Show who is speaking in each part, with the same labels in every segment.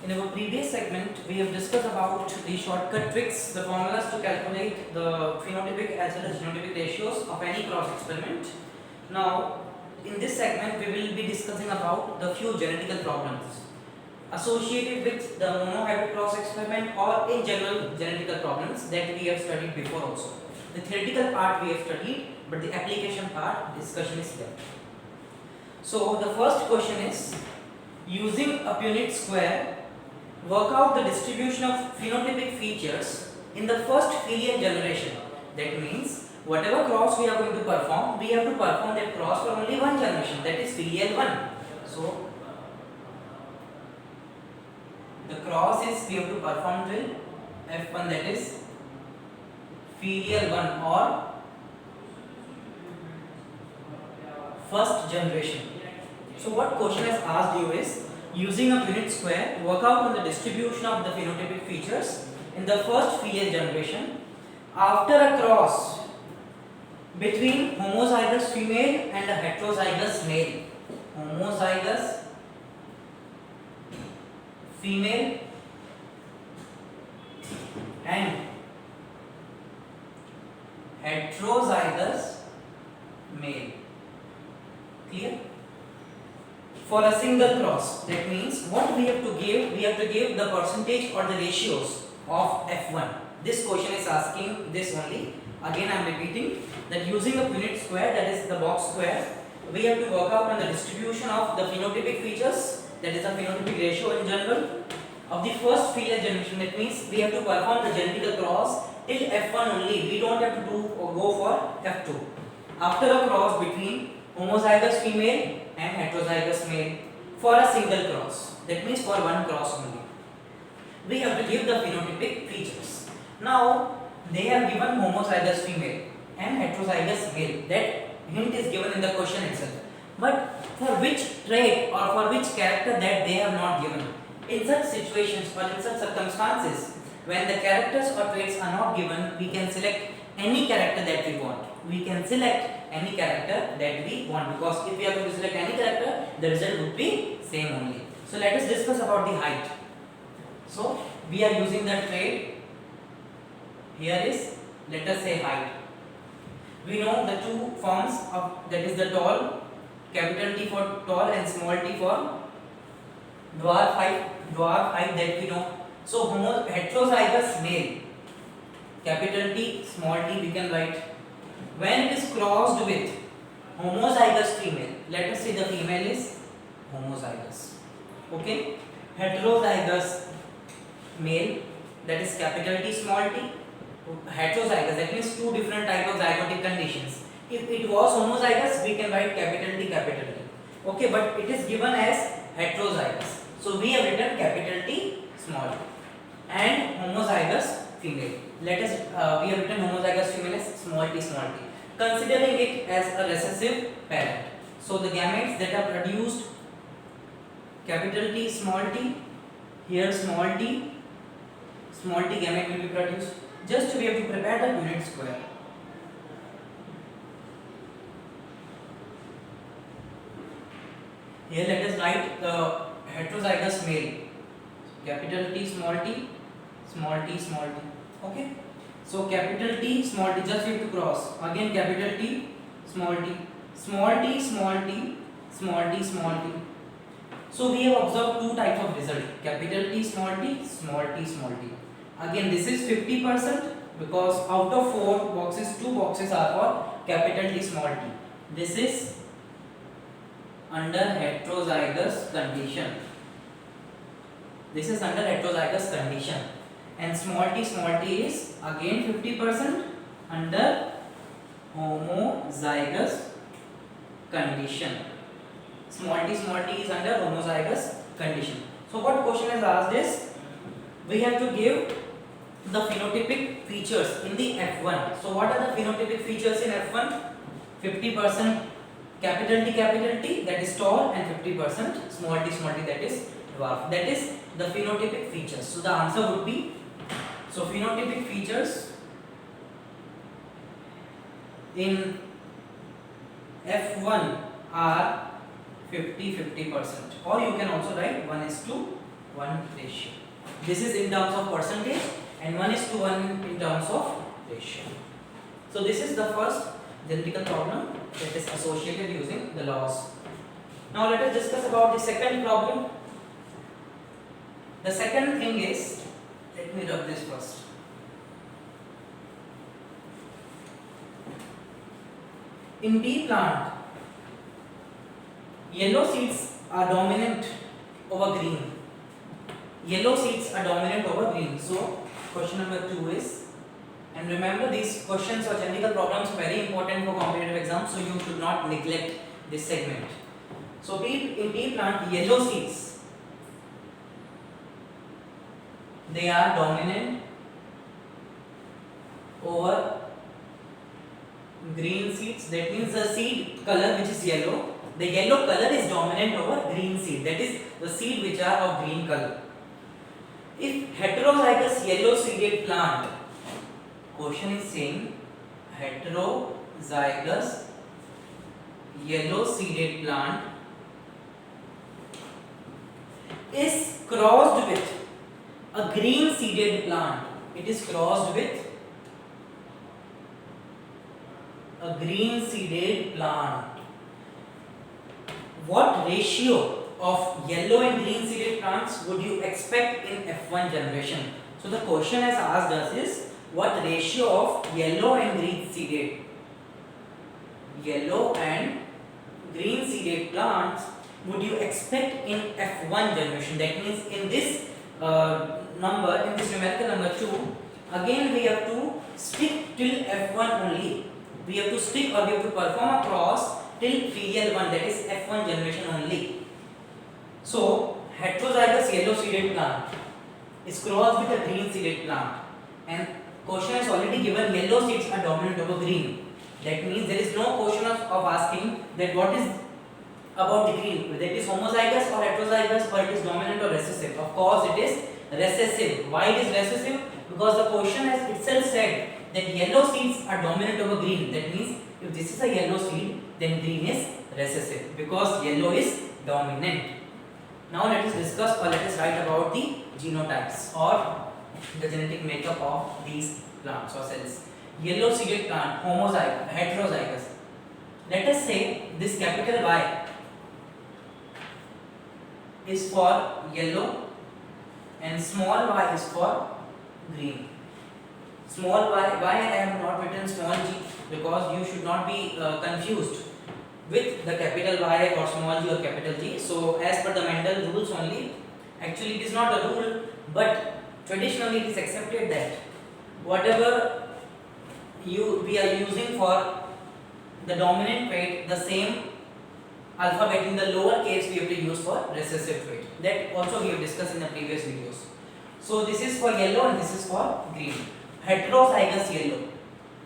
Speaker 1: In our previous segment, we have discussed about the shortcut tricks, the formulas to calculate the phenotypic as well as genotypic ratios of any cross experiment. Now, in this segment, we will be discussing about the few genetical problems associated with the monohybrid cross experiment or in general genetical problems that we have studied before also. The theoretical part we have studied, but the application part discussion is there. So, the first question is, using a Punnett square, work out the distribution of phenotypic features in the first filial generation. That means whatever cross we are going to perform, we have to perform that cross for only one generation, that is filial 1. So the cross is we have to perform till F1, that is filial 1 or first generation. So what question has asked you is, using a Punnett square, work out on the distribution of the phenotypic features in the first filial generation after a cross between homozygous female and a heterozygous male. Homozygous female and heterozygous male. Clear? For a single cross, that means what we have to give? We have to give the percentage or the ratios of F1. This question is asking this only. Again I am repeating that using a Punnett square, that is the box square, we have to work out on the distribution of the phenotypic features, that is the phenotypic ratio in general, of the first filial generation. That means we have to perform the genetical cross till F1 only. We don't have to do or go for F2. After a cross between homozygous female and heterozygous male for a single cross, that means for one cross only, we have to give the phenotypic features. Now they have given homozygous female and heterozygous male. That hint is given in the question itself, but for which trait or for which character, that they have not given. In such situations or in such circumstances, when the characters or traits are not given, we can select any character that we want. We can select any character that we want, because if we are going to select any character, the result would be same only. So let us discuss about the height. So we are using the trait. Here is, let us say, height. We know the two forms of, that is the tall, capital T for tall and small t for dwarf height, that we know. So heterozygous male, capital T, small t we can write. When it is crossed with homozygous female, let us say the female is homozygous, okay, heterozygous male, that is capital T, small t, heterozygous, that means two different type of zygotic conditions. If it was homozygous, we can write capital T, okay, but it is given as heterozygous, so we have written capital T, small t, and homozygous female. Let us we have written homozygous female as small t, considering it as a recessive parent. So the gametes that are produced, capital T, small t, here small t gamete will be produced. Just we have to prepare the Punnett square. Here let us write the heterozygous male, capital T, small t, okay. So capital T, small t, just you have to cross. Again capital T, small t, small t. So we have observed two types of result, capital T, small t. Again this is 50%, because out of 4 boxes, 2 boxes are for capital T, small t. This is under heterozygous condition. And small t is again 50% under homozygous condition. Small t is under homozygous condition. So what question is asked is, we have to give the phenotypic features in the F1. So what are the phenotypic features in F1? 50% capital T, that is tall, and 50% small t, that is dwarf. That is the phenotypic features. So the answer would be, so phenotypic features in F1 are 50-50%, or you can also write 1:1. 1 ratio. This is in terms of percentage and 1 is to 1 in terms of ratio. So this is the first genetical problem that is associated using the laws. Now let us discuss about the second problem. The second thing is, let me rub this first. In pea plant, yellow seeds are dominant over green. Yellow seeds are dominant over green. So question number 2 is, and remember these questions or genetical problems are very important for competitive exams, so you should not neglect this segment. So in pea plant, yellow seeds, they are dominant over green seeds. That means the seed color which is yellow, the yellow color is dominant over green seed. That is the seed which are of green color. If heterozygous yellow seeded plant, question is saying heterozygous yellow seeded plant is crossed with a green seeded plant, it is crossed with a green seeded plant, what ratio of yellow and green seeded plants would you expect in F1 generation? So the question has asked us is, what ratio of yellow and green seeded plants would you expect in F1 generation? That means in this number, in this numerical number 2, again we have to stick till F1 only. We have to stick or we have to perform a cross till filial 1, that is F1 generation only. So heterozygous yellow seeded plant is crossed with a green seeded plant, and question has already given yellow seeds are dominant over green. That means there is no question of asking that what is about the green, whether it is homozygous or heterozygous, or it is dominant or recessive. Of course it is recessive. Why it is recessive? Because the question has itself said that yellow seeds are dominant over green. That means if this is a yellow seed, then green is recessive because yellow is dominant. Now let us discuss or let us write about the genotypes or the genetic makeup of these plants or cells. Yellow seeded plant, homozygous, heterozygous. Let us say this capital Y is for yellow and small y is for green. Small y, why I have not written small g? Because you should not be confused with the capital Y or small g or capital G. So as per the Mendel rules only, actually it is not a rule, but traditionally it is accepted that whatever we are using for the dominant trait, the same alphabet in the lower case we have to use for recessive trait. That also we have discussed in the previous videos. So this is for yellow and this is for green. Heterozygous yellow,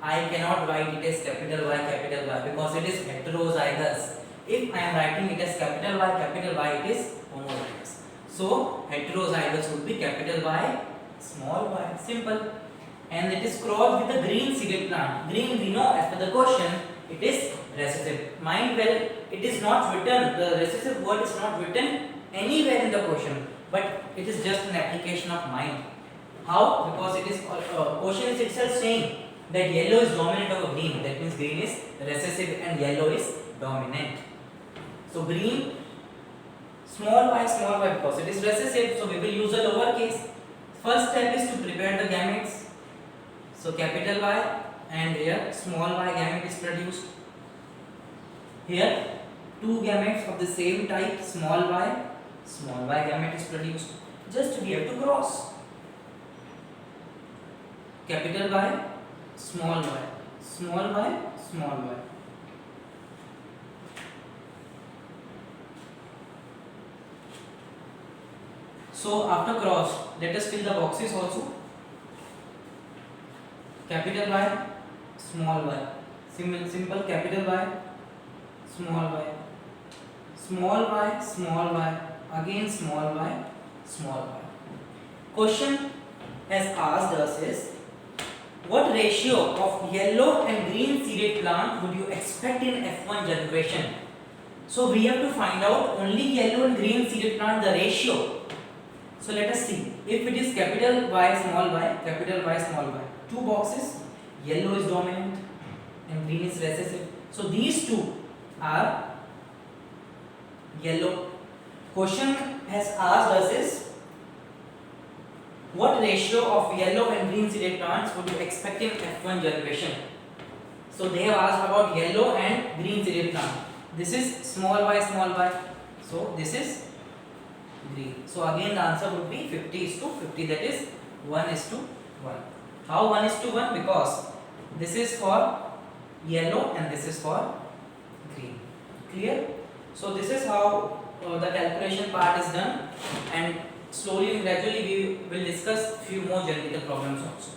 Speaker 1: I cannot write it as capital Y because it is heterozygous. If I am writing it as capital Y, it is homozygous. So heterozygous would be capital Y, small y, simple. And it is crossed with the green seeded plant. Green, we know as per the question, it is recessive. Mind well, it is not written, the recessive word is not written anywhere in the question, but it is just an application of mind. How? Because it is question is itself saying that yellow is dominant over green. That means green is recessive and yellow is dominant. So green, small y because it is recessive. So we will use a lower case. First step is to prepare the gametes. So capital Y and here small y gamete is produced. Here two gametes of the same type, small y gamete is produced. Just we have to cross. Capital Y, small y, small y, small y. So after cross, let us fill the boxes also. Capital Y, small y. Simple capital Y, small y. Small y, small y. Again small y, small y. Question has asked us is, what ratio of yellow and green seeded plant would you expect in F1 generation? So we have to find out only yellow and green seeded plant, the ratio. So let us see. If it is capital Y, small y, capital Y, small y, two boxes, yellow is dominant and green is recessive. So these two are yellow. Question has asked us is, what ratio of yellow and green seeded plants would you expect in F1 generation? So they have asked about yellow and green seeded plant. This is small y, so this is green. So again the answer would be 50:50, that is 1:1. How 1:1? Because this is for yellow and this is for green. Clear? So this is how the calculation part is done, and slowly and gradually we will discuss few more geometrical problems also.